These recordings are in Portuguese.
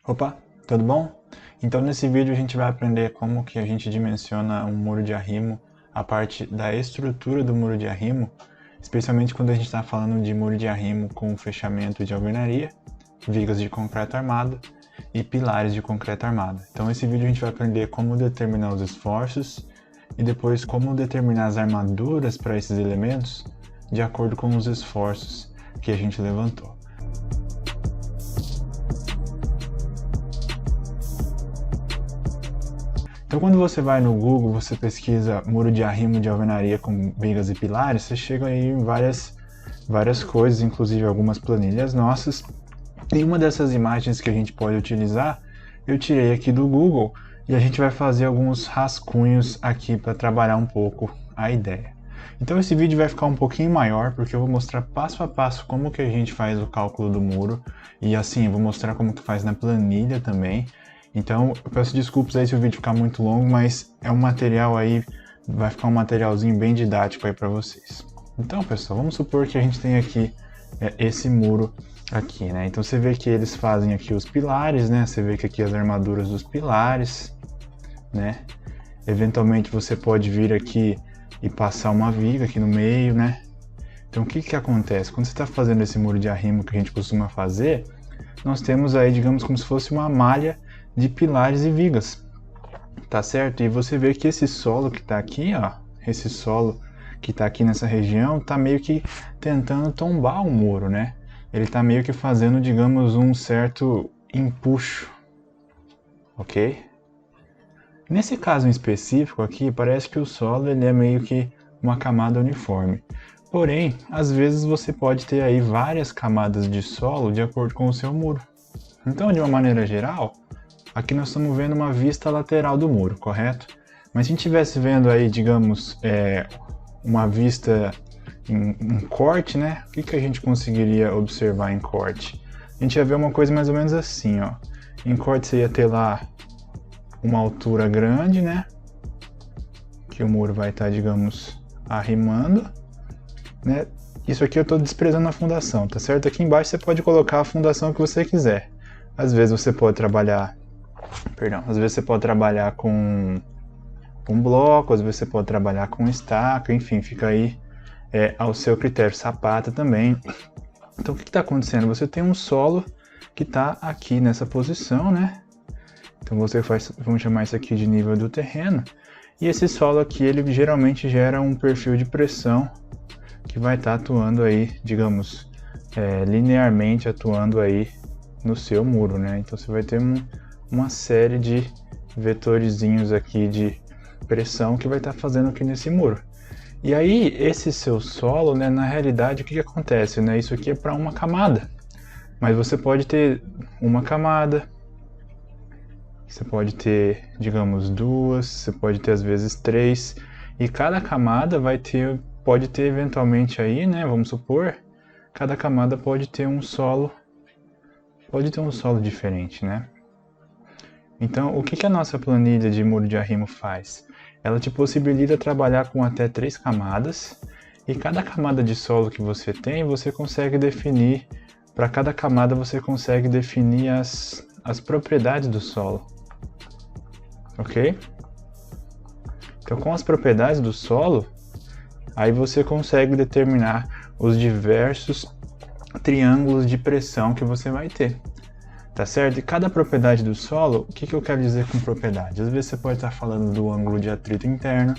Opa, tudo bom? Então nesse vídeo a gente vai aprender como que a gente dimensiona um muro de arrimo, a parte da estrutura do muro de arrimo, especialmente quando a gente está falando de muro de arrimo com fechamento de alvenaria, vigas de concreto armado e pilares de concreto armado. Então nesse vídeo a gente vai aprender como determinar os esforços e depois como determinar as armaduras para esses elementos de acordo com os esforços que a gente levantou. Então quando você vai no Google, você pesquisa muro de arrimo de alvenaria com vigas e pilares, você chega aí em várias coisas, inclusive algumas planilhas nossas. E uma dessas imagens que a gente pode utilizar, eu tirei aqui do Google e a gente vai fazer alguns rascunhos aqui para trabalhar um pouco a ideia. Então esse vídeo vai ficar um pouquinho maior, porque eu vou mostrar passo a passo como que a gente faz o cálculo do muro. E assim, eu vou mostrar como que faz na planilha também. Então, eu peço desculpas aí se o vídeo ficar muito longo, mas é um material aí, vai ficar um materialzinho bem didático aí para vocês. Então, pessoal, vamos supor que a gente tem aqui esse muro aqui, né? Então, você vê que eles fazem aqui os pilares, né? Você vê que aqui as armaduras dos pilares, né? Eventualmente, você pode vir aqui e passar uma viga aqui no meio, né? Então, o que que acontece? Quando você está fazendo esse muro de arrimo que a gente costuma fazer, nós temos aí, digamos, como se fosse uma malha de pilares e vigas, tá certo? E você vê que esse solo que tá aqui, ó, esse solo que tá aqui nessa região, tá meio que tentando tombar o muro, né? Ele tá meio que fazendo, digamos, um certo empuxo, ok? Nesse caso em específico aqui, parece que o solo ele é meio que uma camada uniforme. Porém, às vezes você pode ter aí várias camadas de solo de acordo com o seu muro. Então, de uma maneira geral, aqui nós estamos vendo uma vista lateral do muro, correto? Mas se a gente estivesse vendo aí, digamos, uma vista em corte, né? O que a gente conseguiria observar em corte? A gente ia ver uma coisa mais ou menos assim, ó. Em corte você ia ter lá uma altura grande, né? Que o muro vai estar, digamos, arrimando, né? Isso aqui eu estou desprezando a fundação, tá certo? Aqui embaixo você pode colocar a fundação que você quiser. Às vezes você pode trabalhar com um bloco, às vezes você pode trabalhar com estaca, enfim, fica aí ao seu critério, sapata também. Então o que está acontecendo? Você tem um solo que está aqui nessa posição, né? Então você faz, vamos chamar isso aqui de nível do terreno, e esse solo aqui ele geralmente gera um perfil de pressão que vai estar atuando aí, digamos, linearmente atuando aí no seu muro, né? Então você vai ter uma série de vetorizinhos aqui de pressão que vai estar fazendo aqui nesse muro. E aí, esse seu solo, né, na realidade, o que acontece, né? Isso aqui é para uma camada, mas você pode ter uma camada, você pode ter, digamos, duas, você pode ter às vezes três, e cada camada pode ter eventualmente aí, né, vamos supor, cada camada pode ter um solo diferente, né? Então, o que a nossa planilha de muro de arrimo faz? Ela te possibilita trabalhar com até 3 camadas, e cada camada de solo que você tem, você consegue definir, para cada camada você consegue definir as propriedades do solo, ok? Então, com as propriedades do solo, aí você consegue determinar os diversos triângulos de pressão que você vai ter. Tá certo? E cada propriedade do solo, o que eu quero dizer com propriedade? Às vezes você pode estar falando do ângulo de atrito interno,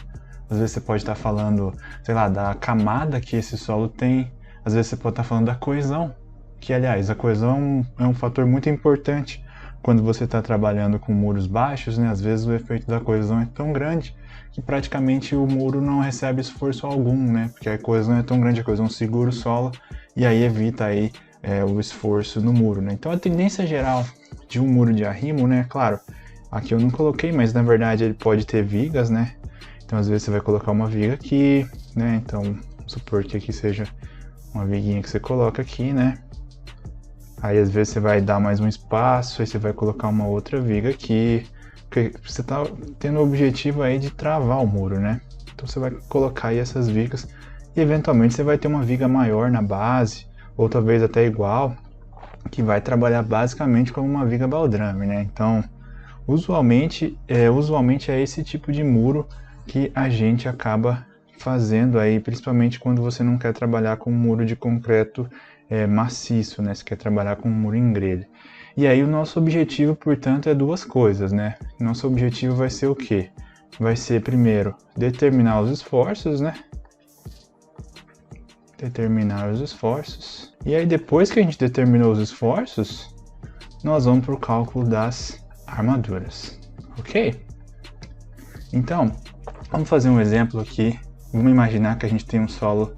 às vezes você pode estar falando, sei lá, da camada que esse solo tem, às vezes você pode estar falando da coesão, que aliás, a coesão é um fator muito importante quando você está trabalhando com muros baixos, né? Às vezes o efeito da coesão é tão grande que praticamente o muro não recebe esforço algum, né? Porque a coesão é tão grande, a coesão segura o solo e aí evita aí o esforço no muro, né? Então a tendência geral de um muro de arrimo, né? Claro, aqui eu não coloquei, mas na verdade ele pode ter vigas, né? Então às vezes você vai colocar uma viga aqui, né? Então vamos supor que aqui seja uma viguinha que você coloca aqui, né? Aí às vezes você vai dar mais um espaço, aí você vai colocar uma outra viga aqui, porque você tá tendo o objetivo aí de travar o muro, né? Então você vai colocar aí essas vigas e eventualmente você vai ter uma viga maior na base, ou talvez até igual, que vai trabalhar basicamente como uma viga baldrame, né? Então, usualmente é esse tipo de muro que a gente acaba fazendo aí, principalmente quando você não quer trabalhar com um muro de concreto maciço, né? Você quer trabalhar com um muro em grelha. E aí o nosso objetivo, portanto, é duas coisas, né? Nosso objetivo vai ser o quê? Vai ser, primeiro, determinar os esforços, né? Determinar os esforços. E aí, depois que a gente determinou os esforços, nós vamos para o cálculo das armaduras, ok? Então, vamos fazer um exemplo aqui. Vamos imaginar que a gente tem um solo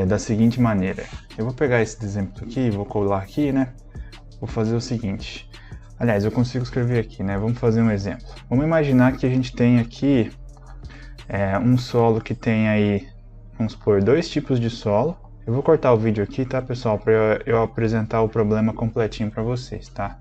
da seguinte maneira. Eu vou pegar esse exemplo aqui, vou colar aqui, né? Vou fazer o seguinte. Aliás, eu consigo escrever aqui, né? Vamos fazer um exemplo. Vamos imaginar que a gente tem aqui um solo que tem aí, vamos supor, dois tipos de solo. Eu vou cortar o vídeo aqui, tá, pessoal? Para eu apresentar o problema completinho para vocês, tá?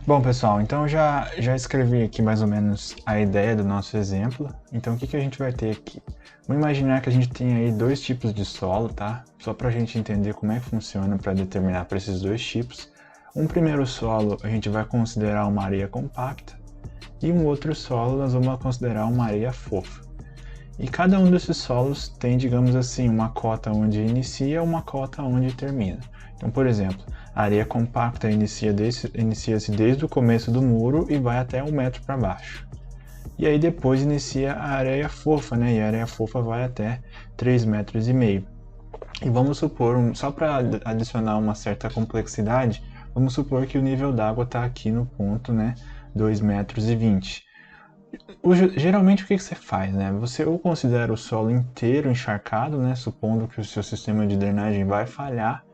Bom, pessoal, então já escrevi aqui mais ou menos a ideia do nosso exemplo. Então, o que a gente vai ter aqui? Vamos imaginar que a gente tem aí dois tipos de solo, tá? Só para a gente entender como é que funciona para determinar para esses dois tipos. Um primeiro solo a gente vai considerar uma areia compacta e um outro solo nós vamos considerar uma areia fofa. E cada um desses solos tem, digamos assim, uma cota onde inicia e uma cota onde termina. Então, por exemplo, a areia compacta inicia-se desde o começo do muro e vai até 1 metro para baixo. E aí depois inicia a areia fofa, né? E a areia fofa vai até 3,5 metros. E vamos supor, só para adicionar uma certa complexidade, vamos supor que o nível d'água está aqui no ponto, né? 2,20 metros. Geralmente o que você faz, né? Você ou considera o solo inteiro encharcado, né? Supondo que o seu sistema de drenagem vai falhar.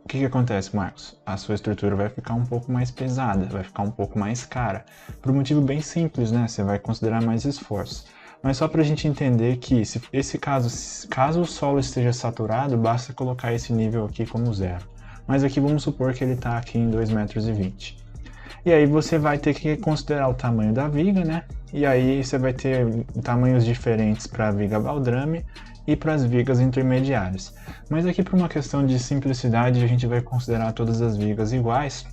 O que acontece, Marcos? A sua estrutura vai ficar um pouco mais pesada, vai ficar um pouco mais cara. Por um motivo bem simples, né? Você vai considerar mais esforço. Mas só para a gente entender que, caso o solo esteja saturado, basta colocar esse nível aqui como 0. Mas aqui vamos supor que ele está aqui em 2,20 metros. E aí você vai ter que considerar o tamanho da viga, né? E aí você vai ter tamanhos diferentes para a viga baldrame e para as vigas intermediárias. Mas aqui, por uma questão de simplicidade, a gente vai considerar todas as vigas iguais.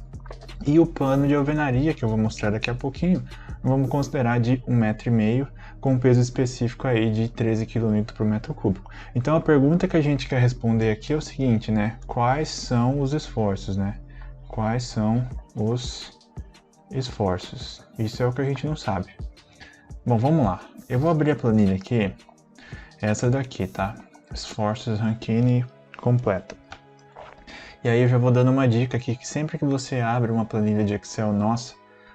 E o pano de alvenaria, que eu vou mostrar daqui a pouquinho, vamos considerar de 1,5 metro, com um peso específico aí de 13 kN por metro cúbico. Então a pergunta que a gente quer responder aqui é o seguinte, né? Quais são os esforços, né? Quais são os esforços? Isso é o que a gente não sabe. Bom, vamos lá. Eu vou abrir a planilha aqui. Essa daqui, tá? Esforços Rankine completa. E aí eu já vou dando uma dica aqui, que sempre que você abre uma planilha de Excel nossa,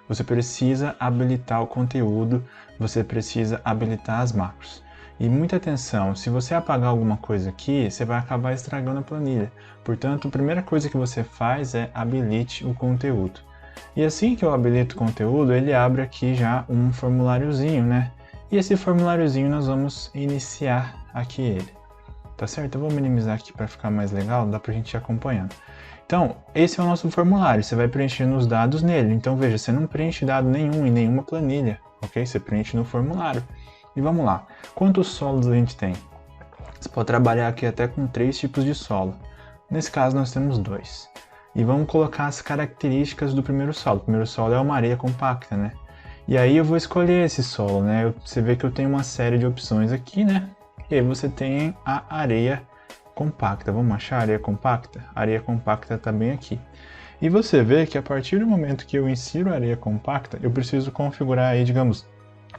você precisa habilitar o conteúdo, você precisa habilitar as macros. E muita atenção, se você apagar alguma coisa aqui, você vai acabar estragando a planilha. Portanto, a primeira coisa que você faz é habilite o conteúdo. E assim que eu habilito o conteúdo, ele abre aqui já um formuláriozinho, né? E esse formuláriozinho nós vamos iniciar aqui ele. Tá certo? Eu vou minimizar aqui para ficar mais legal, dá pra gente ir acompanhando. Então, esse é o nosso formulário, você vai preenchendo os dados nele. Então veja, você não preenche dado nenhum em nenhuma planilha, ok? Você preenche no formulário. E vamos lá, quantos solos a gente tem? Você pode trabalhar aqui até com 3 tipos de solo. Nesse caso nós temos 2. E vamos colocar as características do primeiro solo. O primeiro solo é uma areia compacta, né? E aí eu vou escolher esse solo, né? Você vê que eu tenho uma série de opções aqui, né? E aí você tem a areia compacta. Vamos achar a areia compacta? A areia compacta está bem aqui. E você vê que a partir do momento que eu insiro a areia compacta, eu preciso configurar aí, digamos,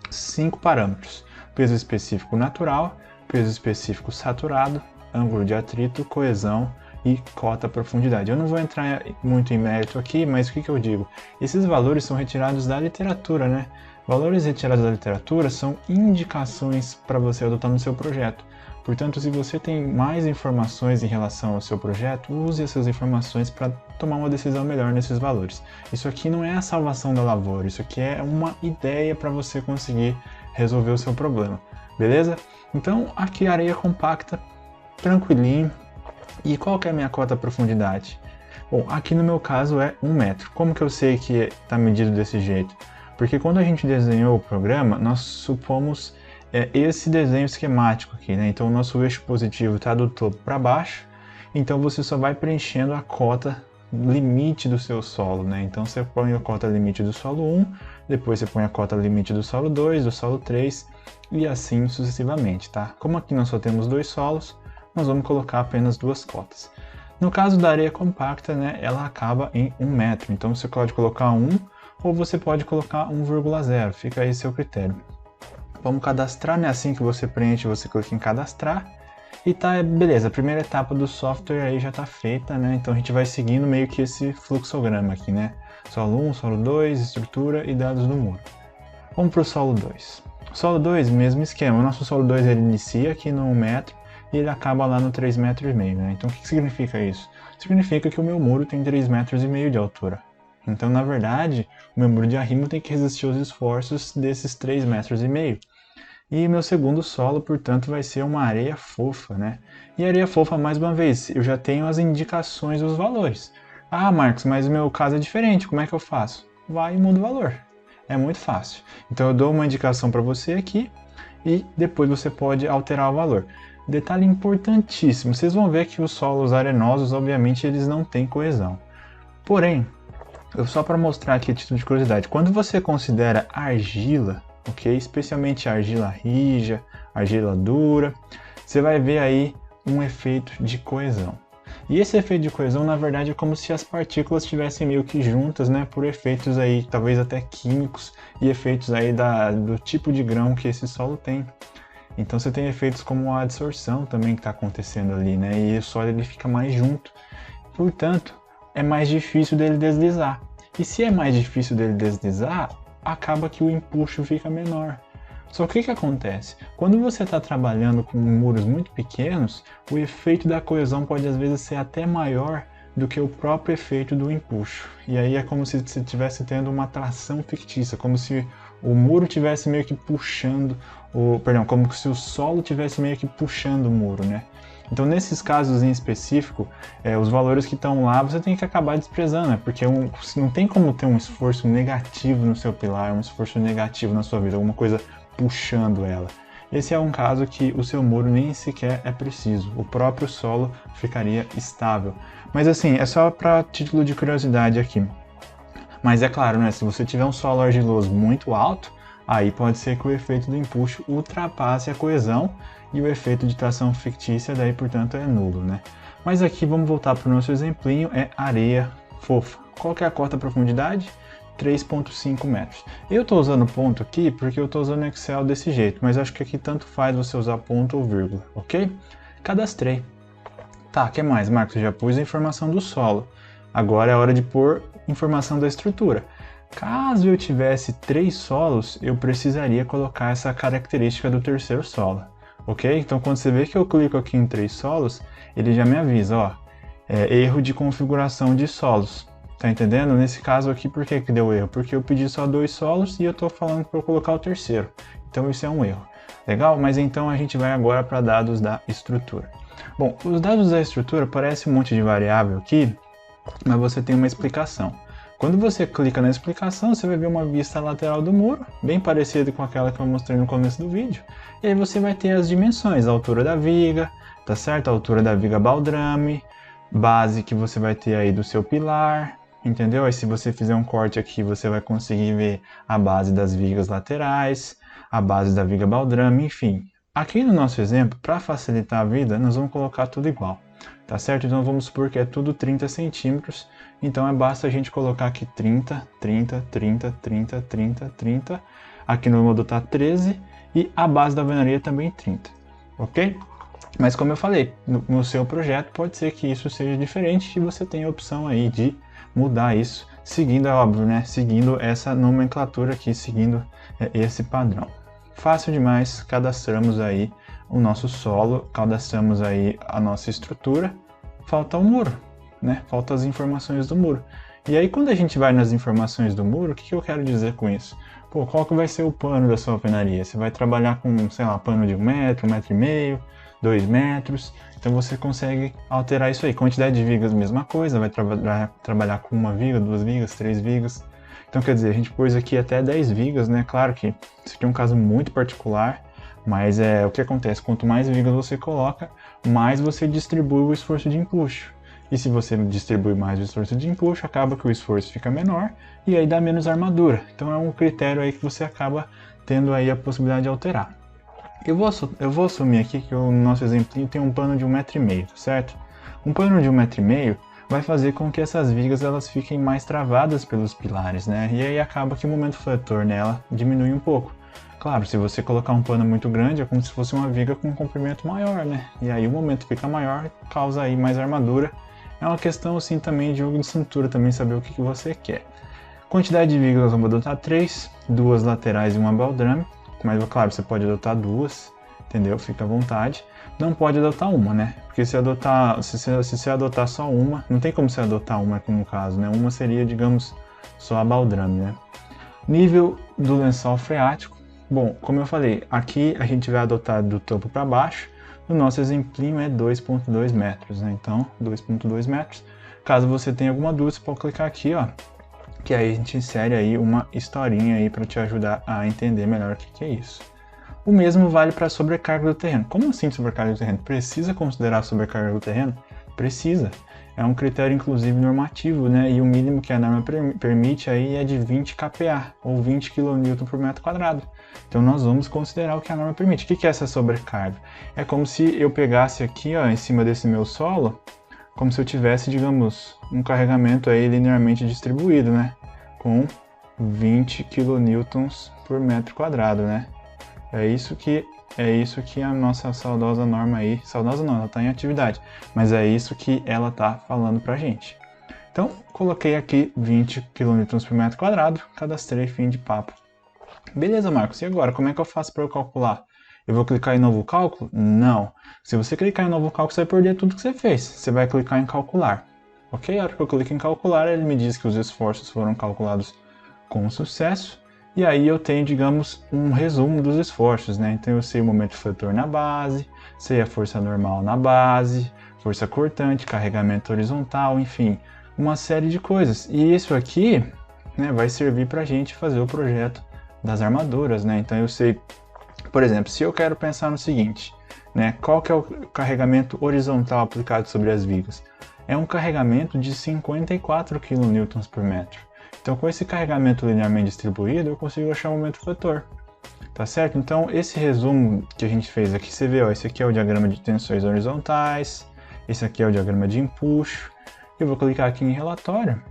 5 parâmetros. Peso específico natural, peso específico saturado, ângulo de atrito, coesão e cota profundidade. Eu não vou entrar muito em mérito aqui, mas o que eu digo? Esses valores são retirados da literatura, né? Valores retirados da literatura são indicações para você adotar no seu projeto. Portanto, se você tem mais informações em relação ao seu projeto, use essas informações para tomar uma decisão melhor nesses valores. Isso aqui não é a salvação da lavoura, isso aqui é uma ideia para você conseguir resolver o seu problema, beleza? Então, aqui a areia compacta, tranquilinho. E qual que é a minha cota profundidade? Bom, aqui no meu caso é 1 metro. Como que eu sei que está medido desse jeito? Porque quando a gente desenhou o programa, nós supomos esse desenho esquemático aqui, né? Então o nosso eixo positivo está do topo para baixo, então você só vai preenchendo a cota limite do seu solo, né? Então você põe a cota limite do solo 1, depois você põe a cota limite do solo 2, do solo 3 e assim sucessivamente, tá? Como aqui nós só temos 2 solos, nós vamos colocar apenas 2 cotas. No caso da areia compacta, né, ela acaba em 1 metro, então você pode colocar 1 ou você pode colocar 1,0, fica aí seu critério. Vamos cadastrar, né? Assim que você preenche, você clica em cadastrar e tá, beleza, a primeira etapa do software aí já tá feita, né? Então a gente vai seguindo meio que esse fluxograma aqui, né? Solo 1, solo 2, estrutura e dados do muro. Vamos para o solo 2. Solo 2, mesmo esquema, o nosso solo 2 ele inicia aqui no 1 metro e ele acaba lá no 3,5 metros, né? Então o que significa isso? Significa que o meu muro tem 3,5 metros de altura. Então, na verdade, o meu muro de arrimo tem que resistir aos esforços desses 3,5 metros. E meu segundo solo, portanto, vai ser uma areia fofa, né? E areia fofa, mais uma vez, eu já tenho as indicações dos valores. Ah, Marcos, mas o meu caso é diferente, como é que eu faço? Vai e muda o valor. É muito fácil. Então eu dou uma indicação para você aqui e depois você pode alterar o valor. Detalhe importantíssimo, vocês vão ver que os solos arenosos, obviamente, eles não têm coesão. Porém, só para mostrar aqui a título de curiosidade, quando você considera argila, ok, especialmente argila rija, argila dura, você vai ver aí um efeito de coesão. E esse efeito de coesão, na verdade, é como se as partículas estivessem meio que juntas, né, por efeitos aí, talvez até químicos, e efeitos aí do tipo de grão que esse solo tem. Então você tem efeitos como a adsorção também que está acontecendo ali, né, e o solo ele fica mais junto. Portanto, é mais difícil dele deslizar. E se é mais difícil dele deslizar, acaba que o empuxo fica menor. Só que o que acontece? Quando você está trabalhando com muros muito pequenos, o efeito da coesão pode às vezes ser até maior do que o próprio efeito do empuxo. E aí é como se você estivesse tendo uma tração fictícia, como se o muro estivesse meio que puxando, como se o solo estivesse meio que puxando o muro, né? Então, nesses casos em específico, os valores que estão lá você tem que acabar desprezando, né? Porque não tem como ter um esforço negativo no seu pilar, um esforço negativo na sua vida, alguma coisa puxando ela. Esse é um caso que o seu muro nem sequer é preciso, o próprio solo ficaria estável. Mas assim, é só para título de curiosidade aqui. Mas é claro, né? Se você tiver um solo argiloso muito alto, aí pode ser que o efeito do empuxo ultrapasse a coesão e o efeito de tração fictícia daí, portanto, é nulo, né? Mas aqui vamos voltar para o nosso exemplinho, é areia fofa. Qual que é a cota profundidade? 3,5 metros. Eu estou usando ponto aqui porque eu estou usando Excel desse jeito, mas acho que aqui tanto faz você usar ponto ou vírgula, ok? Cadastrei. Tá, o que mais, Marcos? Eu já pus a informação do solo. Agora é hora de pôr informação da estrutura. Caso eu tivesse 3 solos, eu precisaria colocar essa característica do terceiro solo, ok? Então quando você vê que eu clico aqui em 3 solos, ele já me avisa, ó, erro de configuração de solos. Tá entendendo? Nesse caso aqui, por que deu erro? Porque eu pedi só 2 solos e eu estou falando para eu colocar o terceiro. Então isso é um erro. Legal? Mas então a gente vai agora para dados da estrutura. Bom, os dados da estrutura parecem um monte de variável aqui, mas você tem uma explicação. Quando você clica na explicação, você vai ver uma vista lateral do muro, bem parecida com aquela que eu mostrei no começo do vídeo. E aí você vai ter as dimensões, a altura da viga, tá certo? A altura da viga baldrame, base que você vai ter aí do seu pilar, entendeu? Aí se você fizer um corte aqui, você vai conseguir ver a base das vigas laterais, a base da viga baldrame, enfim. Aqui no nosso exemplo, para facilitar a vida, nós vamos colocar tudo igual. Tá certo? Então vamos supor que é tudo 30 centímetros, então basta a gente colocar aqui 30, 30, 30, 30, 30, 30, aqui no modo tá 13 e a base da alvenaria também 30, ok? Mas como eu falei, no seu projeto pode ser que isso seja diferente e você tem a opção aí de mudar isso, seguindo, é óbvio, né? Seguindo essa nomenclatura aqui, seguindo esse padrão. Fácil demais, cadastramos aí o nosso solo, cadastramos aí a nossa estrutura, falta o muro, né? Faltam as informações do muro. E aí quando a gente vai nas informações do muro, o que eu quero dizer com isso? Pô, qual que vai ser o pano da sua alvenaria? Você vai trabalhar com, sei lá, pano de 1 metro, 1,5 metro, 2 metros, então você consegue alterar isso aí. Quantidade de vigas, mesma coisa, vai trabalhar com 1 viga, 2 vigas, 3 vigas. Então quer dizer, a gente pôs aqui até 10 vigas, né? Claro que isso aqui é um caso muito particular, mas o que acontece? Quanto mais vigas você coloca, mais você distribui o esforço de empuxo. E se você distribui mais o esforço de empuxo, acaba que o esforço fica menor e aí dá menos armadura. Então é um critério aí que você acaba tendo aí a possibilidade de alterar. Eu vou assumir aqui que o nosso exemplinho tem um pano de 1,5 m, certo? Um pano de 1,5 m vai fazer com que essas vigas elas fiquem mais travadas pelos pilares, né? E aí acaba que o momento fletor nela diminui um pouco. Claro, se você colocar um pano muito grande, é como se fosse uma viga com um comprimento maior, né? E aí o momento fica maior, causa aí mais armadura. É uma questão assim também de jogo de cintura, também saber o que você quer. Quantidade de vigas nós vamos adotar 3, 2 laterais e uma baldrame. Mas claro, você pode adotar 2, entendeu? Fica à vontade. Não pode adotar uma, né? Porque se você adotar só uma, não tem como você adotar uma aqui no caso, né? Uma seria, digamos, só a baldrame, né? Nível do lençol freático. Bom, como eu falei, aqui a gente vai adotar do topo para baixo. O nosso exemplinho é 2,2 metros, né? Então, 2,2 metros. Caso você tenha alguma dúvida, você pode clicar aqui, ó. Que aí a gente insere aí uma historinha aí para te ajudar a entender melhor o que é isso. O mesmo vale para a sobrecarga do terreno. Como assim sobrecarga do terreno? Precisa considerar a sobrecarga do terreno? Precisa. É um critério, inclusive, normativo, né? E o mínimo que a norma permite aí é de 20 kPa, ou 20 kN por metro quadrado. Então nós vamos considerar o que a norma permite. O que é essa sobrecarga? É como se eu pegasse aqui, ó, em cima desse meu solo, como se eu tivesse, digamos, um carregamento aí linearmente distribuído, né? Com 20 kN por metro quadrado, né? É isso que a nossa saudosa norma aí, saudosa não, ela está em atividade, mas é isso que ela está falando pra gente. Então, coloquei aqui 20 kN por metro quadrado, cadastrei, fim de papo. Beleza, Marcos, e agora, como é que eu faço para eu calcular? Eu vou clicar em novo cálculo? Não. Se você clicar em novo cálculo, você vai perder tudo que você fez. Você vai clicar em calcular. Ok? A hora que eu clico em calcular, ele me diz que os esforços foram calculados com sucesso. E aí eu tenho, digamos, um resumo dos esforços, né? Então eu sei o momento fletor na base, sei a força normal na base, força cortante, carregamento horizontal, enfim, uma série de coisas. E isso aqui, né, vai servir para a gente fazer o projeto das armaduras, né? Então eu sei, por exemplo, se eu quero pensar no seguinte, né? Qual que é o carregamento horizontal aplicado sobre as vigas? É um carregamento de 54 kN por metro. Então, com esse carregamento linearmente distribuído, eu consigo achar o momento fletor. Tá certo? Então, esse resumo que a gente fez aqui, você vê, ó, esse aqui é o diagrama de tensões horizontais, esse aqui é o diagrama de empuxo. Eu vou clicar aqui em relatório,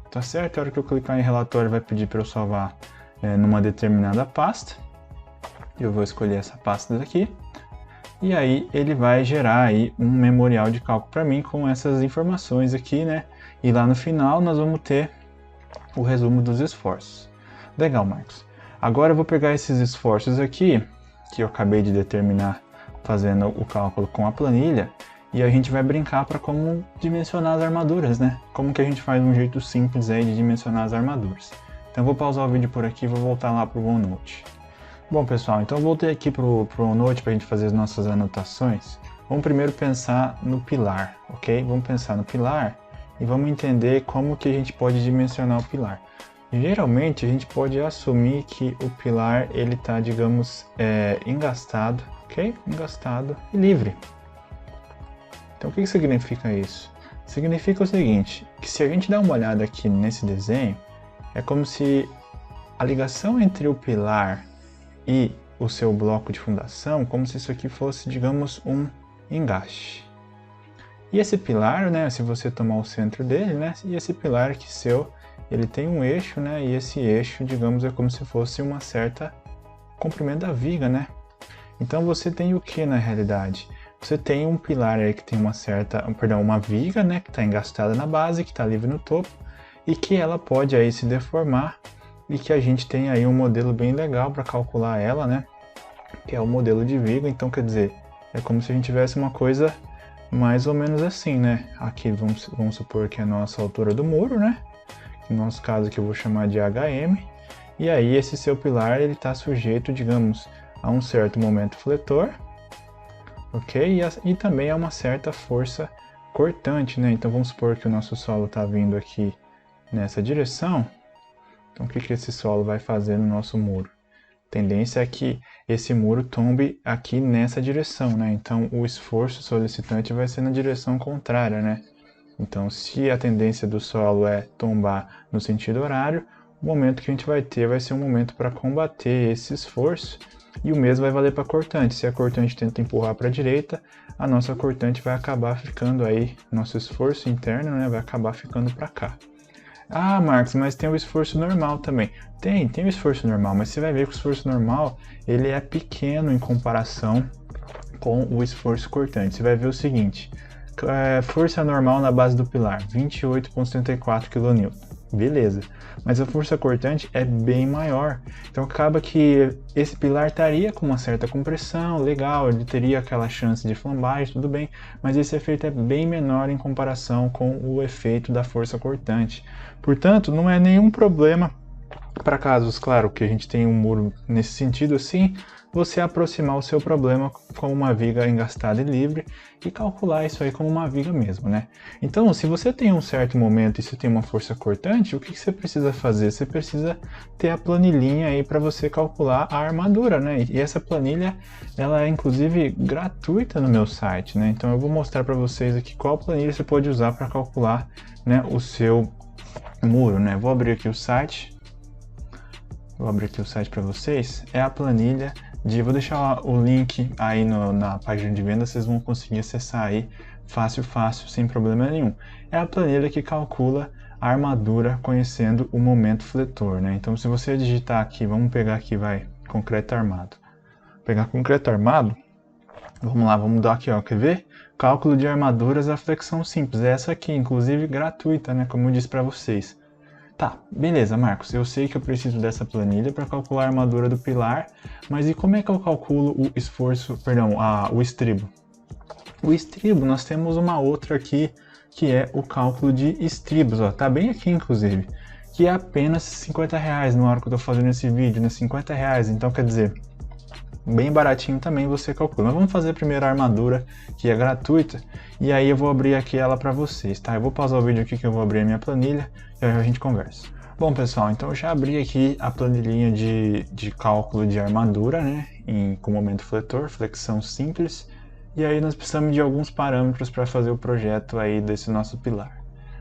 tá certo? A hora que eu clicar em relatório, vai pedir para eu salvar numa determinada pasta. Eu vou escolher essa pasta daqui. E aí, ele vai gerar aí um memorial de cálculo para mim com essas informações aqui, né? E lá no final, nós vamos ter o resumo dos esforços. Legal, Marcos. Agora eu vou pegar esses esforços aqui, que eu acabei de determinar fazendo o cálculo com a planilha, e a gente vai brincar para como dimensionar as armaduras, né? Como que a gente faz um jeito simples aí de dimensionar as armaduras. Então eu vou pausar o vídeo por aqui e vou voltar lá para o OneNote. Bom, pessoal, então eu voltei aqui para o OneNote para a gente fazer as nossas anotações. Vamos primeiro pensar no pilar, ok? Vamos pensar no pilar e vamos entender como que a gente pode dimensionar o pilar. Geralmente a gente pode assumir que o pilar ele está, digamos, engastado, ok? Engastado e livre. Então o que significa isso? Significa o seguinte, que se a gente dá uma olhada aqui nesse desenho, é como se a ligação entre o pilar e o seu bloco de fundação, como se isso aqui fosse, digamos, um engaste. E esse pilar, né, se você tomar o centro dele, né, e esse pilar aqui seu, ele tem um eixo, né, e esse eixo, digamos, é como se fosse uma certa comprimento da viga, né. Então você tem o que na realidade? Você tem um pilar aí que tem uma viga, né, que está engastada na base, que está livre no topo, e que ela pode aí se deformar, e que a gente tem aí um modelo bem legal para calcular ela, né, que é o modelo de viga. Então quer dizer, é como se a gente tivesse uma coisa mais ou menos assim, né? Aqui vamos supor que é a nossa altura do muro, né? No nosso caso aqui eu vou chamar de HM. E aí esse seu pilar ele está sujeito, digamos, a um certo momento fletor, ok? E também a uma certa força cortante, né? Então vamos supor que o nosso solo está vindo aqui nessa direção. Então o que esse solo vai fazer no nosso muro? A tendência é que esse muro tombe aqui nessa direção, né? Então o esforço solicitante vai ser na direção contrária, né? Então, se a tendência do solo é tombar no sentido horário, o momento que a gente vai ter vai ser um momento para combater esse esforço, e o mesmo vai valer para a cortante. Se a cortante tenta empurrar para a direita, a nossa cortante vai acabar ficando aí, nosso esforço interno, né, vai acabar ficando para cá. Ah, Marcos, mas tem o esforço normal também. Tem o esforço normal, mas você vai ver que o esforço normal ele é pequeno em comparação com o esforço cortante. Você vai ver o seguinte, força normal na base do pilar, 28,74 kN. Beleza, mas a força cortante é bem maior, então acaba que esse pilar estaria com uma certa compressão, legal, ele teria aquela chance de flambagem, tudo bem, mas esse efeito é bem menor em comparação com o efeito da força cortante. Portanto, não é nenhum problema, para casos, claro, que a gente tem um muro nesse sentido assim, você aproximar o seu problema com uma viga engastada e livre e calcular isso aí como uma viga mesmo, né? Então, se você tem um certo momento e você tem uma força cortante, o que você precisa fazer? Você precisa ter a planilhinha aí para você calcular a armadura, né? E essa planilha, ela é inclusive gratuita no meu site, né? Então eu vou mostrar para vocês aqui qual planilha você pode usar para calcular, né, o seu muro, né? Vou abrir aqui o site. Vou abrir aqui o site para vocês. É a planilha vou deixar o link aí na página de venda, vocês vão conseguir acessar aí fácil, sem problema nenhum. É a planilha que calcula a armadura conhecendo o momento fletor, né? Então se você digitar aqui, vamos pegar aqui, concreto armado. Pegar concreto armado, vamos lá, vamos dar aqui, ó, quer ver? Cálculo de armaduras a flexão simples, é essa aqui, inclusive gratuita, né? Como eu disse para vocês. Tá, beleza, Marcos, eu sei que eu preciso dessa planilha para calcular a armadura do pilar, mas e como é que eu calculo o esforço, o estribo? O estribo, nós temos uma outra aqui, que é o cálculo de estribos, ó, tá bem aqui inclusive, que é apenas R$50 na hora que eu tô fazendo esse vídeo, né, R$50, então quer dizer, bem baratinho também você calcula. Mas vamos fazer primeiro a armadura, que é gratuita, e aí eu vou abrir aqui ela para vocês, tá? Eu vou pausar o vídeo aqui que eu vou abrir a minha planilha e aí a gente conversa. Bom, pessoal, então eu já abri aqui a planilhinha de cálculo de armadura, né? Com momento fletor, flexão simples, e aí nós precisamos de alguns parâmetros para fazer o projeto aí desse nosso pilar.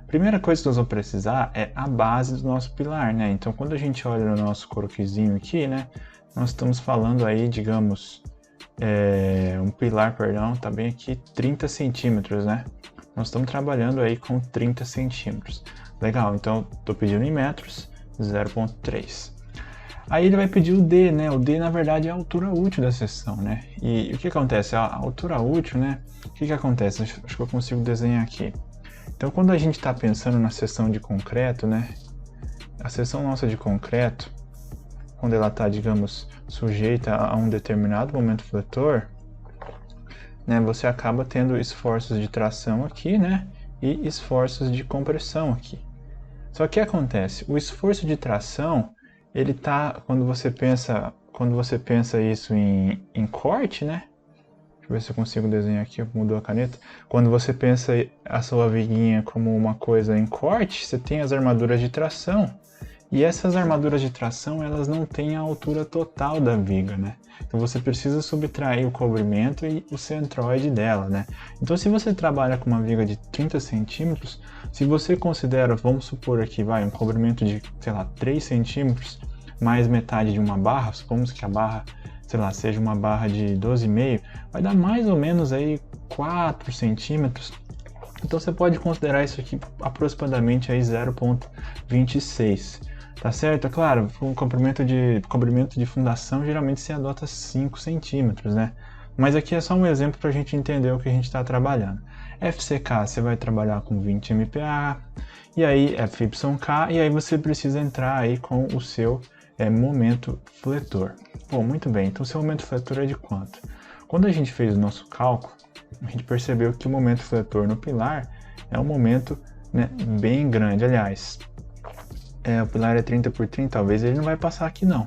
Primeira coisa que nós vamos precisar é a base do nosso pilar, né? Então quando a gente olha no nosso croquisinho aqui, né? Nós estamos falando aí, digamos, um pilar, tá bem aqui, 30 centímetros, né? Nós estamos trabalhando aí com 30 centímetros. Legal, então estou pedindo em metros, 0,3. Aí ele vai pedir o D, né? O D, na verdade, é a altura útil da seção, né? E o que acontece? A altura útil, né? O que acontece? Acho que eu consigo desenhar aqui. Então, quando a gente está pensando na seção de concreto, né? A seção nossa de concreto, quando ela está, digamos, sujeita a um determinado momento fletor, né, você acaba tendo esforços de tração aqui, né, e esforços de compressão aqui. Só que acontece, o esforço de tração, ele tá, quando você pensa isso em corte, né, deixa eu ver se eu consigo desenhar aqui, mudou a caneta. Quando você pensa a sua viguinha como uma coisa em corte, você tem as armaduras de tração. E essas armaduras de tração, elas não têm a altura total da viga, né? Então você precisa subtrair o cobrimento e o centroide dela, né? Então se você trabalha com uma viga de 30 centímetros, se você considera, vamos supor aqui, um cobrimento de, sei lá, 3 centímetros, mais metade de uma barra, supomos que a barra, sei lá, seja uma barra de 12,5, vai dar mais ou menos aí 4 centímetros. Então você pode considerar isso aqui aproximadamente aí 0,26. Tá certo? É claro, com cobrimento de fundação, geralmente se adota 5 centímetros, né? Mas aqui é só um exemplo para a gente entender o que a gente está trabalhando. FCK você vai trabalhar com 20 MPa, e aí FYK, e aí você precisa entrar aí com o seu momento fletor. Bom, muito bem, então o seu momento fletor é de quanto? Quando a gente fez o nosso cálculo, a gente percebeu que o momento fletor no pilar é um momento, né, bem grande, aliás. O pilar é 30 por 30, talvez ele não vai passar aqui não.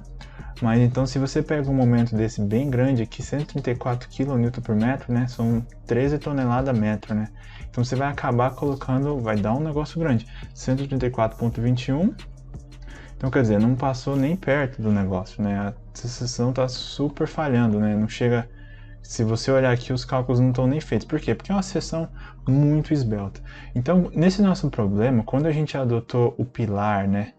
Mas então se você pega um momento desse bem grande aqui, 134 kN por metro, né, são 13 toneladas metro, né. Então você vai acabar colocando, vai dar um negócio grande, 134,21. Então quer dizer, não passou nem perto do negócio, né, a seção está super falhando, né, não chega, Se você olhar aqui, os cálculos não estão nem feitos. Por quê? Porque é uma seção muito esbelta. Então, nesse nosso problema, quando a gente adotou o pilar, né,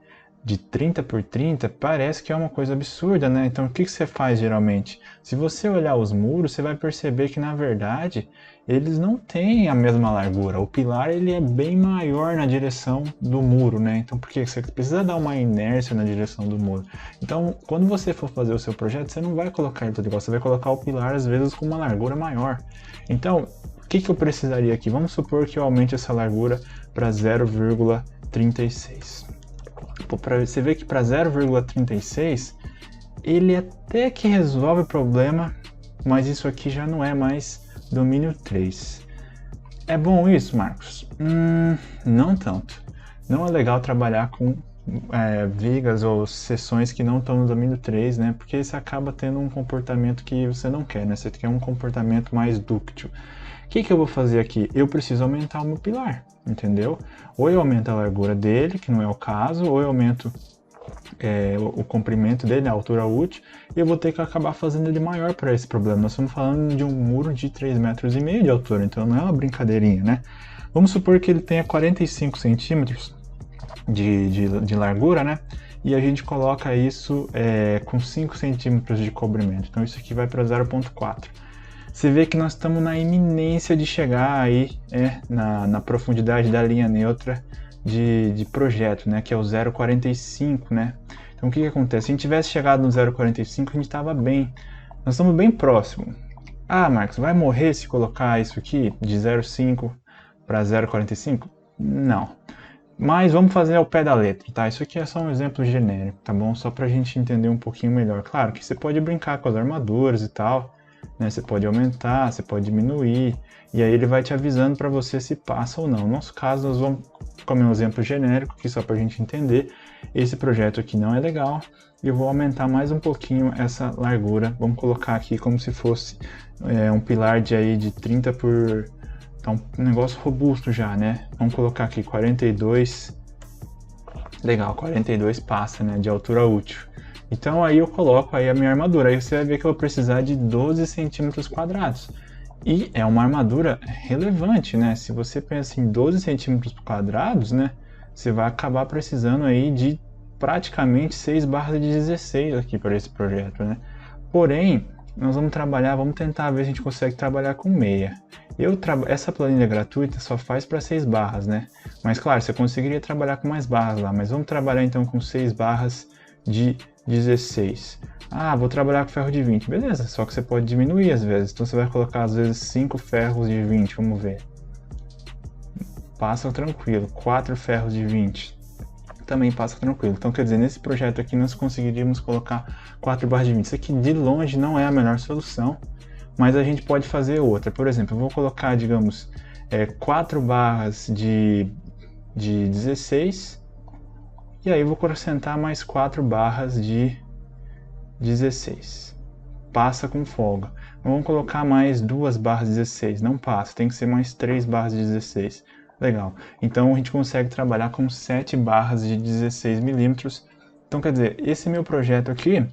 de 30 por 30, parece que é uma coisa absurda, né? Então, o que você faz geralmente? Se você olhar os muros, você vai perceber que, na verdade, eles não têm a mesma largura. O pilar, ele é bem maior na direção do muro, né? Então, porque você precisa dar uma inércia na direção do muro. Então, quando você for fazer o seu projeto, você não vai colocar ele tudo igual. Você vai colocar o pilar, às vezes, com uma largura maior. Então, o que eu precisaria aqui? Vamos supor que eu aumente essa largura para 0,36. Você vê que para 0,36 ele até que resolve o problema, mas isso aqui já não é mais domínio 3. É bom isso, Marcos? Não tanto. Não é legal trabalhar com vigas ou seções que não estão no domínio 3, né? Porque isso acaba tendo um comportamento que você não quer, né? Você quer um comportamento mais dúctil. O que eu vou fazer aqui? Eu preciso aumentar o meu pilar, entendeu? Ou eu aumento a largura dele, que não é o caso, ou eu aumento o comprimento dele, a altura útil, e eu vou ter que acabar fazendo ele maior para esse problema. Nós estamos falando de um muro de 3,5 metros de altura, então não é uma brincadeirinha, né? Vamos supor que ele tenha 45 centímetros de largura, né? E a gente coloca isso com 5 centímetros de comprimento. Então isso aqui vai para 0,4. Você vê que nós estamos na iminência de chegar aí na profundidade da linha neutra de projeto, né, que é o 0,45, né? Então o que acontece? Se a gente tivesse chegado no 0,45, a gente estava bem. Nós estamos bem próximo. Ah, Marcos, vai morrer se colocar isso aqui de 0,5 para 0,45? Não. Mas vamos fazer ao pé da letra, tá? Isso aqui é só um exemplo genérico, tá bom? Só para a gente entender um pouquinho melhor. Claro que você pode brincar com as armaduras e tal, né? Você pode aumentar, você pode diminuir, e aí ele vai te avisando para você se passa ou não. No nosso caso, nós vamos comer um exemplo genérico, aqui só para a gente entender. Esse projeto aqui não é legal, e eu vou aumentar mais um pouquinho essa largura. Vamos colocar aqui como se fosse um pilar de 30 por... Então, um negócio robusto já, né? Vamos colocar aqui 42. Legal, 42 passa, né? De altura útil. Então aí eu coloco aí a minha armadura. Aí você vai ver que eu vou precisar de 12 centímetros quadrados. E é uma armadura relevante, né? Se você pensa em 12 centímetros quadrados, né? Você vai acabar precisando aí de praticamente 6 barras de 16 aqui para esse projeto, né? Porém, nós vamos tentar ver se a gente consegue trabalhar com meia. Essa planilha gratuita só faz para 6 barras, né? Mas claro, você conseguiria trabalhar com mais barras lá, mas vamos trabalhar então com 6 barras de 16. Ah, vou trabalhar com ferro de 20, beleza, só que você pode diminuir às vezes, então você vai colocar às vezes 5 ferros de 20, vamos ver. Passa tranquilo, 4 ferros de 20. Também passa tranquilo. Então, quer dizer, nesse projeto aqui nós conseguiríamos colocar 4 barras de 20. Isso aqui de longe não é a melhor solução, mas a gente pode fazer outra. Por exemplo, eu vou colocar, digamos, 4 barras de 16, e aí eu vou acrescentar mais 4 barras de 16. Passa com folga. Vamos colocar mais 2 barras de 16. Não passa, tem que ser mais 3 barras de 16. Legal. Então a gente consegue trabalhar com 7 barras de 16 milímetros. Então quer dizer, esse meu projeto aqui,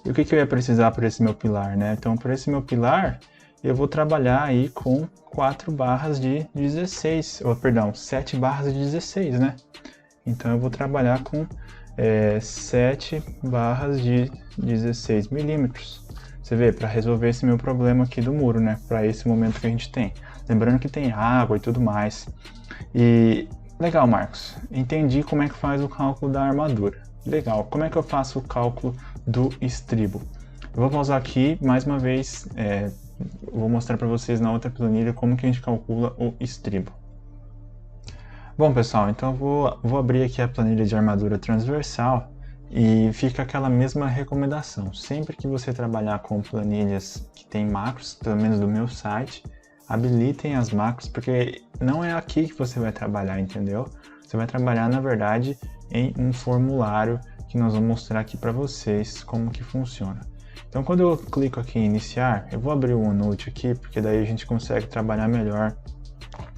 e o que eu ia precisar para esse meu pilar, né? Então para esse meu pilar, eu vou trabalhar aí com 4 barras de 16, ou perdão, 7 barras de 16, né? Então eu vou trabalhar com 7 barras de 16 milímetros. Você vê, para resolver esse meu problema aqui do muro, né? Para esse momento que a gente tem. Lembrando que tem água e tudo mais. E legal, Marcos. Entendi como é que faz o cálculo da armadura. Legal. Como é que eu faço o cálculo do estribo? Eu vou pausar aqui mais uma vez. Vou mostrar para vocês na outra planilha como que a gente calcula o estribo. Bom, pessoal, então eu vou abrir aqui a planilha de armadura transversal e fica aquela mesma recomendação. Sempre que você trabalhar com planilhas que tem macros, pelo menos do meu site, habilitem as macros, porque não é aqui que você vai trabalhar, entendeu? Você vai trabalhar, na verdade, em um formulário que nós vamos mostrar aqui para vocês como que funciona. Então, quando eu clico aqui em iniciar, eu vou abrir o OneNote aqui, porque daí a gente consegue trabalhar melhor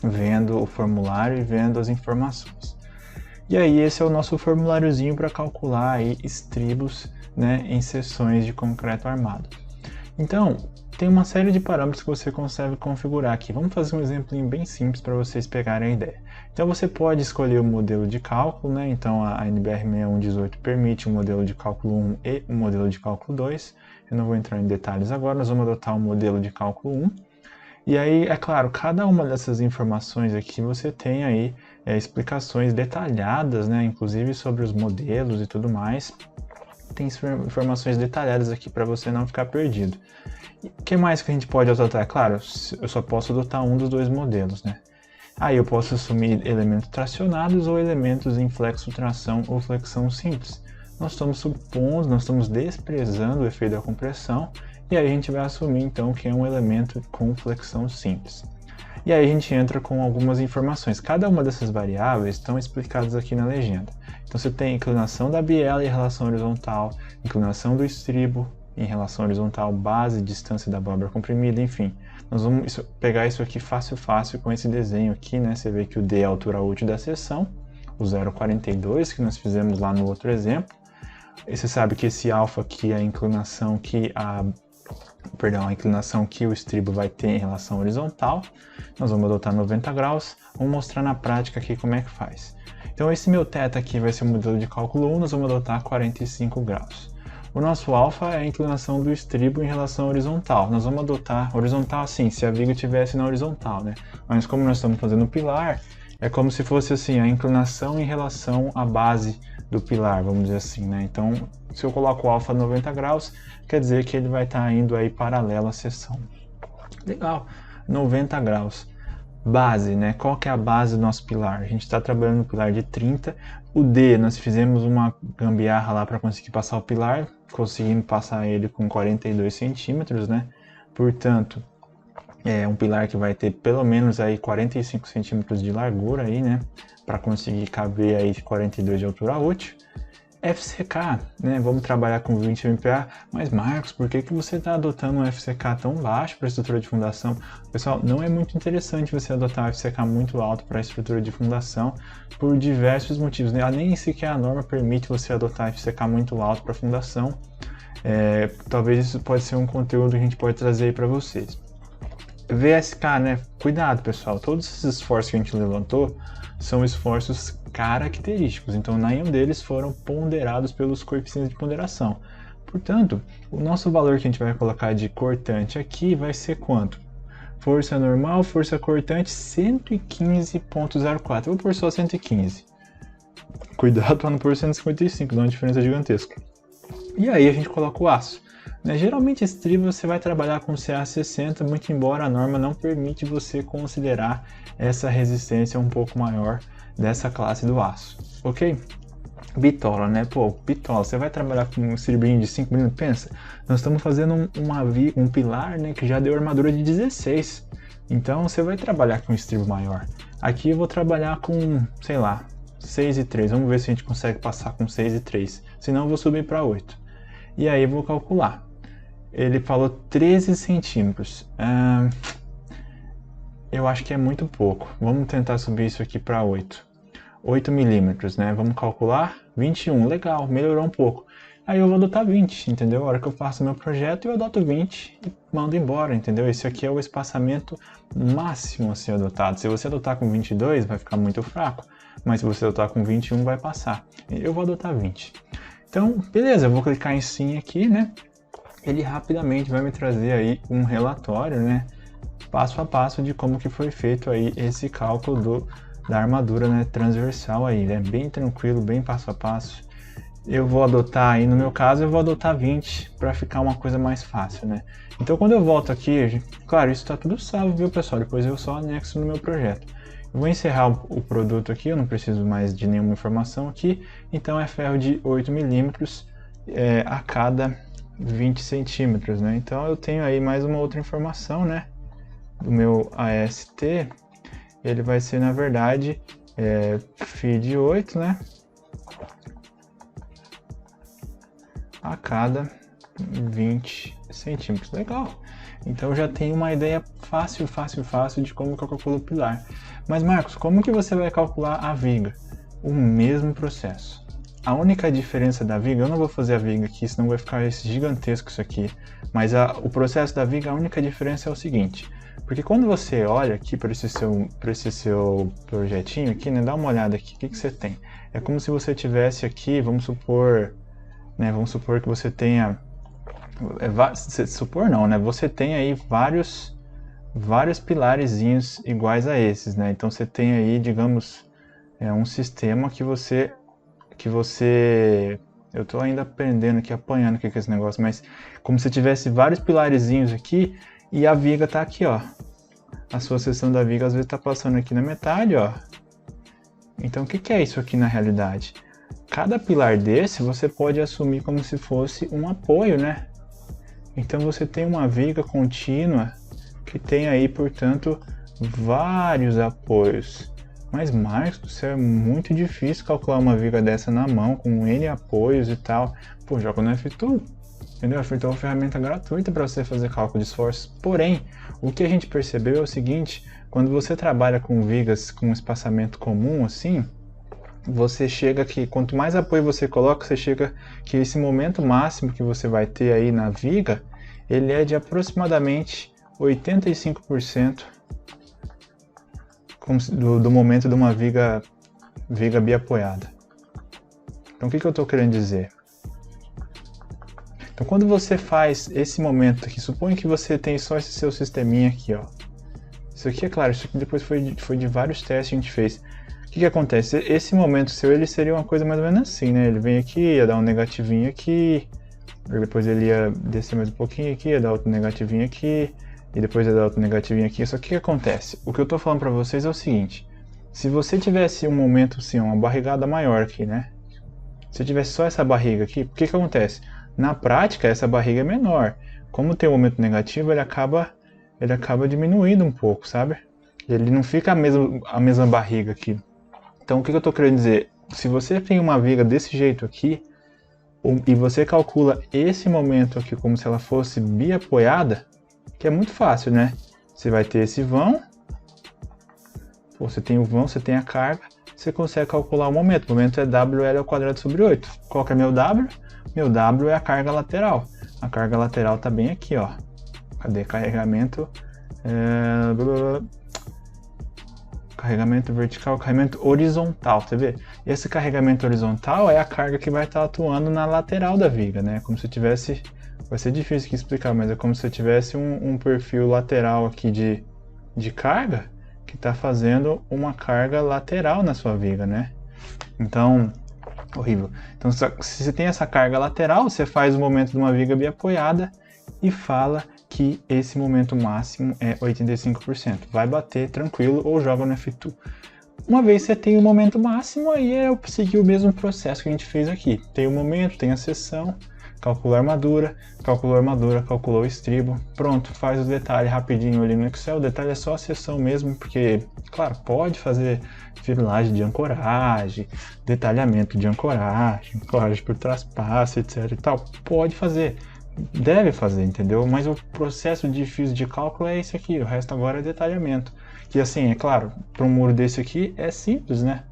vendo o formulário e vendo as informações. E aí esse é o nosso formuláriozinho para calcular aí estribos, né, em seções de concreto armado. Então, tem uma série de parâmetros que você consegue configurar aqui. Vamos fazer um exemplo bem simples para vocês pegarem a ideia. Então você pode escolher o modelo de cálculo, né? Então a NBR 6118 permite um modelo de cálculo 1 e um modelo de cálculo 2. Eu não vou entrar em detalhes agora, nós vamos adotar o modelo de cálculo 1. E aí, é claro, cada uma dessas informações aqui você tem aí explicações detalhadas, né? Inclusive sobre os modelos e tudo mais. Tem informações detalhadas aqui para você não ficar perdido. O que mais que a gente pode adotar? Claro, eu só posso adotar um dos dois modelos, né? Aí eu posso assumir elementos tracionados ou elementos em flexo-tração ou flexão simples. Nós estamos supondo, nós estamos desprezando o efeito da compressão, e aí a gente vai assumir então que é um elemento com flexão simples. E aí a gente entra com algumas informações. Cada uma dessas variáveis estão explicadas aqui na legenda. Então você tem inclinação da biela em relação horizontal, inclinação do estribo em relação horizontal, base, distância da abóbora comprimida, enfim. Nós vamos pegar isso aqui fácil com esse desenho aqui, né? Você vê que o D é a altura útil da seção, o 0,42 que nós fizemos lá no outro exemplo. E você sabe que esse alfa aqui é a inclinação que a inclinação que o estribo vai ter em relação horizontal. Nós vamos adotar 90 graus, vamos mostrar na prática aqui como é que faz. Então esse meu θ aqui vai ser o modelo de cálculo 1, nós vamos adotar 45 graus. O nosso alfa é a inclinação do estribo em relação horizontal. Nós vamos adotar horizontal assim, se a viga estivesse na horizontal, né? Mas como nós estamos fazendo pilar, é como se fosse assim, a inclinação em relação à base do pilar, vamos dizer assim, né? Então, se eu coloco o alfa a 90 graus, quer dizer que ele vai estar indo aí paralelo à seção. Legal, 90 graus. Base, né? Qual que é a base do nosso pilar? A gente está trabalhando no pilar de 30. O D, nós fizemos uma gambiarra lá para conseguir passar o pilar, conseguimos passar ele com 42 centímetros, né? Portanto, é um pilar que vai ter pelo menos aí 45 centímetros de largura aí, né? Para conseguir caber aí 42 de altura útil. FCK, né? Vamos trabalhar com 20 MPa, mas Marcos, por que você está adotando um FCK tão baixo para a estrutura de fundação? Pessoal, não é muito interessante você adotar um FCK muito alto para a estrutura de fundação por diversos motivos, né? Nem sequer a norma permite você adotar FCK muito alto para a fundação. Talvez isso pode ser um conteúdo que a gente pode trazer aí para vocês. VSK, né? Cuidado, pessoal, todos esses esforços que a gente levantou são esforços característicos, então nenhum deles foram ponderados pelos coeficientes de ponderação. Portanto, o nosso valor que a gente vai colocar de cortante aqui vai ser quanto? Força normal, força cortante, 115,04. Eu vou pôr só 115. Cuidado para não pôr 155, dá uma diferença gigantesca. E aí a gente coloca o aço. Geralmente estribo você vai trabalhar com CA60, muito embora a norma não permite você considerar essa resistência um pouco maior dessa classe do aço, ok? Bitola, né? Pô, bitola, você vai trabalhar com um estribinho de 5 mm, pensa, nós estamos fazendo um pilar, né, que já deu armadura de 16, então você vai trabalhar com um estribo maior. Aqui eu vou trabalhar com, sei lá, 6,3, vamos ver se a gente consegue passar com 6,3, senão eu vou subir para 8. E aí eu vou calcular. Ele falou 13 centímetros. Eu acho que é muito pouco. Vamos tentar subir isso aqui para 8. 8 milímetros, né? Vamos calcular. 21, legal, melhorou um pouco. Aí eu vou adotar 20, entendeu? A hora que eu faço meu projeto, eu adoto 20 e mando embora, entendeu? Esse aqui é o espaçamento máximo a ser adotado. Se você adotar com 22, vai ficar muito fraco. Mas se você adotar com 21, vai passar. Eu vou adotar 20. Então, beleza, eu vou clicar em sim aqui, né? Ele rapidamente vai me trazer aí um relatório, né? Passo a passo de como que foi feito aí esse cálculo da armadura, né, transversal aí, né? Bem tranquilo, bem passo a passo. Eu vou adotar aí, no meu caso, eu vou adotar 20 para ficar uma coisa mais fácil, né? Então, quando eu volto aqui, claro, isso está tudo salvo, viu, pessoal? Depois eu só anexo no meu projeto. Eu vou encerrar o produto aqui, eu não preciso mais de nenhuma informação aqui. Então é ferro de 8 milímetros a cada 20 centímetros, né? Então eu tenho aí mais uma outra informação, né? Do meu AST, ele vai ser, na verdade, Φ de 8, né? A cada 20 centímetros. Legal! Então já tenho uma ideia fácil de como que eu calculo o pilar. Mas Marcos, como que você vai calcular a viga? O mesmo processo. a única diferença da viga, eu não vou fazer a viga aqui, senão vai ficar gigantesco isso aqui, mas o processo da viga, a única diferença é o seguinte, porque quando você olha aqui para esse seu projetinho aqui, né, dá uma olhada aqui, o que você tem? É como se você tivesse aqui, vamos supor que você tenha, supor não, né, você tem aí vários pilarezinhos iguais a esses, né, então você tem aí, digamos, um sistema que você eu tô ainda aprendendo aqui, apanhando aqui com esse negócio, mas como se tivesse vários pilarezinhos aqui e a viga tá aqui, ó. A sua seção da viga às vezes tá passando aqui na metade, ó. Então o que é isso aqui na realidade? Cada pilar desse você pode assumir como se fosse um apoio, né? Então você tem uma viga contínua que tem aí, portanto, vários apoios. Mas, Marcos do céu, é muito difícil calcular uma viga dessa na mão, com N apoios e tal. Pô, joga no FTudo, entendeu? A FTudo é uma ferramenta gratuita para você fazer cálculo de esforços. Porém, o que a gente percebeu é o seguinte, quando você trabalha com vigas com espaçamento comum, assim, você chega que, quanto mais apoio você coloca, você chega que esse momento máximo que você vai ter aí na viga, ele é de aproximadamente 85% do momento de uma viga biapoiada. Então o que eu estou querendo dizer? Então quando você faz esse momento aqui, suponha que você tem só esse seu sisteminha aqui, ó. Isso aqui é claro, isso aqui depois foi de vários testes que a gente fez. O que acontece? Esse momento seu, ele seria uma coisa mais ou menos assim, né? Ele vem aqui, ia dar um negativinho aqui, depois ele ia descer mais um pouquinho aqui, ia dar outro negativinho aqui, e depois ia dar outro negativinho aqui. Só que o que acontece? O que eu tô falando para vocês é o seguinte, se você tivesse um momento assim, uma barrigada maior aqui, né? Se tivesse só essa barriga aqui, o que acontece? Na prática, essa barriga é menor. Como tem um momento negativo, ele acaba diminuindo um pouco, sabe? Ele não fica a mesma barriga aqui. Então o que eu tô querendo dizer? Se você tem uma viga desse jeito aqui, e você calcula esse momento aqui como se ela fosse biapoiada, que é muito fácil, né? Você vai ter esse vão, você tem o vão, você tem a carga, você consegue calcular o momento. O momento é WL²/8. Qual que é meu W? Meu W é a carga lateral. A carga lateral tá bem aqui, ó. Cadê? Carregamento... carregamento vertical, carregamento horizontal, você vê? Esse carregamento horizontal é a carga que vai estar atuando na lateral da viga, né? Como se tivesse... Vai ser difícil aqui explicar, mas é como se eu tivesse um perfil lateral aqui de carga que está fazendo uma carga lateral na sua viga, né? Então, horrível. Então, se você tem essa carga lateral, você faz o momento de uma viga biapoiada e fala que esse momento máximo é 85%. Vai bater tranquilo ou joga no FTudo. Uma vez você tem o momento máximo, aí é seguir o mesmo processo que a gente fez aqui. Tem o momento, tem a seção, calculou a armadura, calculou o estribo, pronto, faz o detalhe rapidinho ali no Excel. O detalhe é só a seção mesmo, porque, claro, pode fazer fibrilagem de ancoragem, detalhamento de ancoragem por traspasso, etc e tal, pode fazer, deve fazer, entendeu? Mas o processo difícil de cálculo é esse aqui, o resto agora é detalhamento. Que assim, é claro, para um muro desse aqui é simples, né?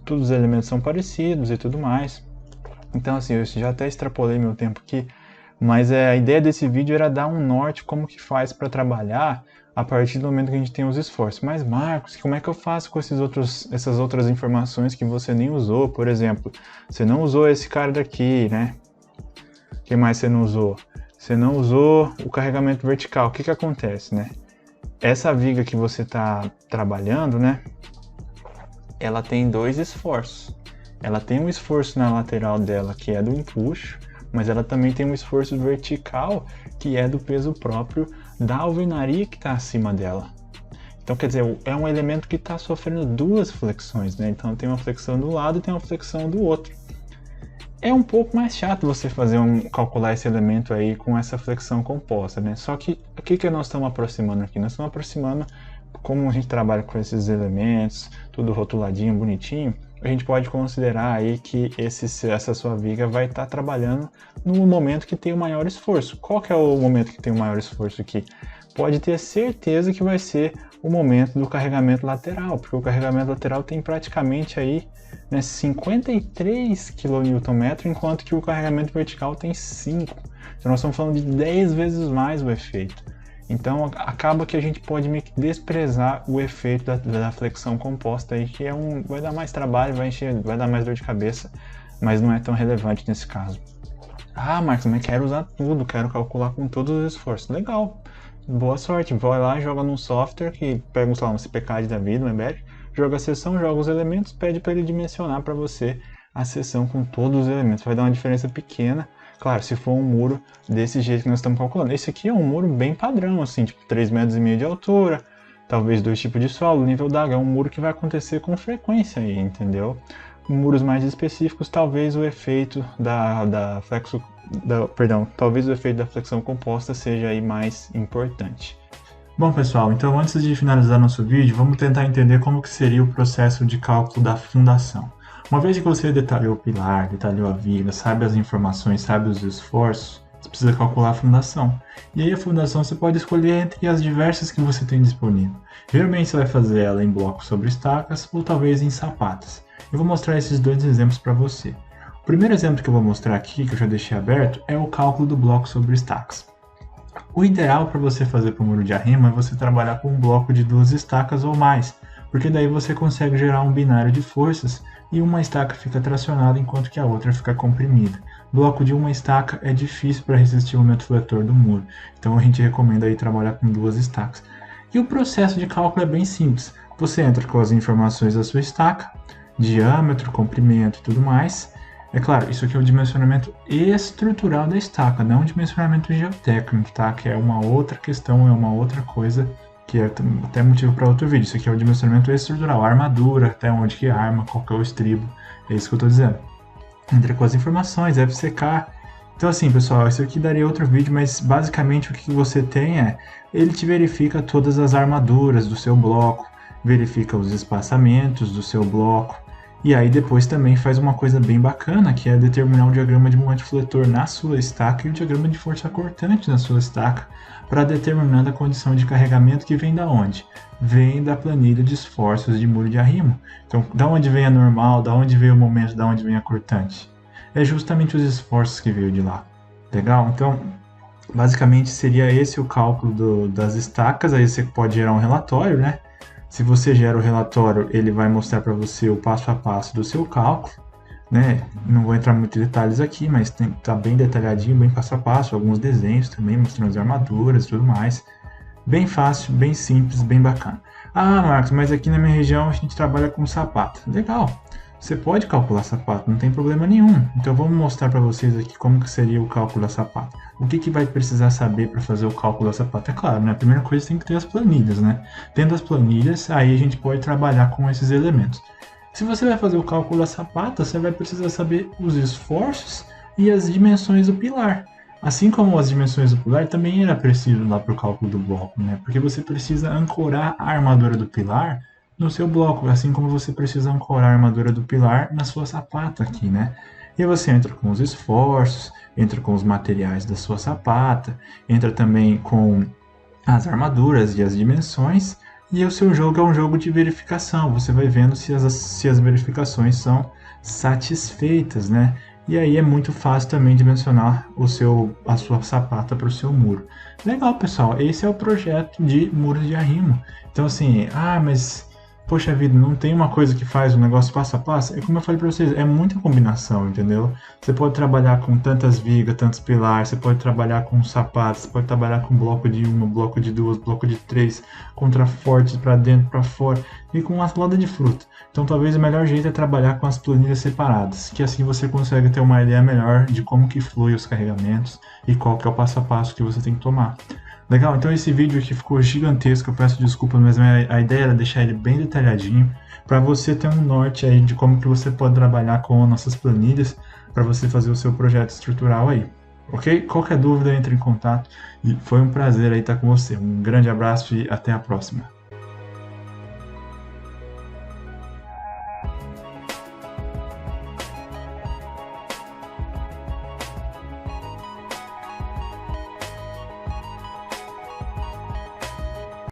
Todos os elementos são parecidos e tudo mais. Então assim, eu já até extrapolei meu tempo aqui, mas a ideia desse vídeo era dar um norte como que faz para trabalhar a partir do momento que a gente tem os esforços. Mas Marcos, como é que eu faço com essas outras informações que você nem usou? Por exemplo, você não usou esse cara daqui, né? O que mais você não usou? Você não usou o carregamento vertical. O que acontece, né? Essa viga que você está trabalhando, né? Ela tem dois esforços. Ela tem um esforço na lateral dela, que é do empuxo, mas ela também tem um esforço vertical, que é do peso próprio da alvenaria que está acima dela. Então, quer dizer, é um elemento que está sofrendo duas flexões, né? Então, tem uma flexão do lado e tem uma flexão do outro. É um pouco mais chato você calcular esse elemento aí com essa flexão composta, né? Só que o que nós estamos aproximando aqui? Nós estamos aproximando, como a gente trabalha com esses elementos, tudo rotuladinho, bonitinho, a gente pode considerar aí que essa sua viga vai estar trabalhando no momento que tem o maior esforço. Qual que é o momento que tem o maior esforço aqui? pode ter certeza que vai ser o momento do carregamento lateral, porque o carregamento lateral tem praticamente aí, né, 53 kN, enquanto que o carregamento vertical tem 5. Então nós estamos falando de 10 vezes mais o efeito. Então acaba que a gente pode meio que desprezar o efeito da flexão composta aí, que vai dar mais trabalho, vai dar mais dor de cabeça, mas não é tão relevante nesse caso. Ah, Marcos, mas quero usar tudo, quero calcular com todos os esforços. Legal, boa sorte. Vai lá, joga num software que pega, sei lá, um CPCAD da vida, um embed, joga a seção, joga os elementos, pede para ele dimensionar para você a seção com todos os elementos. Vai dar uma diferença pequena, claro, se for um muro desse jeito que nós estamos calculando. Esse aqui é um muro bem padrão, assim, tipo 3,5 metros de altura, talvez 2 tipos de solo, nível d'água. É um muro que vai acontecer com frequência aí, entendeu? Muros mais específicos, talvez o efeito talvez o efeito da flexão composta seja aí mais importante. Bom, pessoal, então antes de finalizar nosso vídeo, vamos tentar entender como que seria o processo de cálculo da fundação. Uma vez que você detalhou o pilar, detalhou a viga, sabe as informações, sabe os esforços, você precisa calcular a fundação. E aí a fundação você pode escolher entre as diversas que você tem disponível. Geralmente você vai fazer ela em blocos sobre estacas ou talvez em sapatas. Eu vou mostrar esses dois exemplos para você. O primeiro exemplo que eu vou mostrar aqui, que eu já deixei aberto, é o cálculo do bloco sobre estacas. O ideal para você fazer para o muro de arrimo é você trabalhar com um bloco de 2 estacas ou mais, porque daí você consegue gerar um binário de forças e uma estaca fica tracionada enquanto que a outra fica comprimida. Bloco de uma estaca é difícil para resistir o momento fletor do muro, então a gente recomenda aí trabalhar com 2 estacas. E o processo de cálculo é bem simples. Você entra com as informações da sua estaca, diâmetro, comprimento e tudo mais. É claro, isso aqui é o dimensionamento estrutural da estaca, não o dimensionamento geotécnico, tá? Que é uma outra questão, é uma outra coisa que é até motivo para outro vídeo. Isso aqui é o dimensionamento estrutural, a armadura, até onde que arma, qual que é o estribo, é isso que eu estou dizendo. Entra com as informações, FCK. Então assim, pessoal, isso aqui daria outro vídeo, mas basicamente o que você tem ele te verifica todas as armaduras do seu bloco, verifica os espaçamentos do seu bloco, e aí depois também faz uma coisa bem bacana, que é determinar o diagrama de momento fletor na sua estaca e o diagrama de força cortante na sua estaca, para determinar a condição de carregamento que vem da onde? Vem da planilha de esforços de muro de arrimo. Então, da onde vem a normal, da onde veio o momento, da onde vem a cortante? É justamente os esforços que veio de lá. Legal? Então, basicamente seria esse o cálculo das estacas. Aí você pode gerar um relatório, né? Se você gera o relatório, ele vai mostrar para você o passo a passo do seu cálculo, né? Não vou entrar muito em detalhes aqui, mas tá bem detalhadinho, bem passo a passo, alguns desenhos também mostrando as armaduras e tudo mais. Bem fácil, bem simples, bem bacana. Ah, Marcos, mas aqui na minha região a gente trabalha com sapato. Legal, você pode calcular sapato, não tem problema nenhum. Então vamos mostrar para vocês aqui como que seria o cálculo da sapato. O que vai precisar saber para fazer o cálculo da sapato? É claro, né? A primeira coisa tem que ter as planilhas, né? Tendo as planilhas, aí a gente pode trabalhar com esses elementos. Se você vai fazer o cálculo da sapata, você vai precisar saber os esforços e as dimensões do pilar. Assim como as dimensões do pilar, também era preciso lá para o cálculo do bloco, né? Porque você precisa ancorar a armadura do pilar no seu bloco, assim como você precisa ancorar a armadura do pilar na sua sapata aqui, né? E aí você entra com os esforços, entra com os materiais da sua sapata, entra também com as armaduras e as dimensões, e o seu jogo é um jogo de verificação. Você vai vendo se as verificações são satisfeitas, né? E aí é muito fácil também dimensionar a sua sapata para o seu muro. Legal, pessoal, esse é o projeto de muros de arrimo. Então assim, mas poxa vida, não tem uma coisa que faz o negócio passo a passo? É como eu falei para vocês, é muita combinação, entendeu? Você pode trabalhar com tantas vigas, tantos pilares, você pode trabalhar com sapatos, você pode trabalhar com bloco de 1, bloco de 2, bloco de 3, contrafortes para dentro, para fora, e com uma salada de fruta. Então talvez o melhor jeito é trabalhar com as planilhas separadas, que assim você consegue ter uma ideia melhor de como que flui os carregamentos e qual que é o passo a passo que você tem que tomar. Legal, então esse vídeo aqui ficou gigantesco, eu peço desculpa, mas a ideia era deixar ele bem detalhadinho, para você ter um norte aí de como que você pode trabalhar com nossas planilhas, para você fazer o seu projeto estrutural aí, ok? Qualquer dúvida, entre em contato, e foi um prazer aí estar com você. Um grande abraço e até a próxima.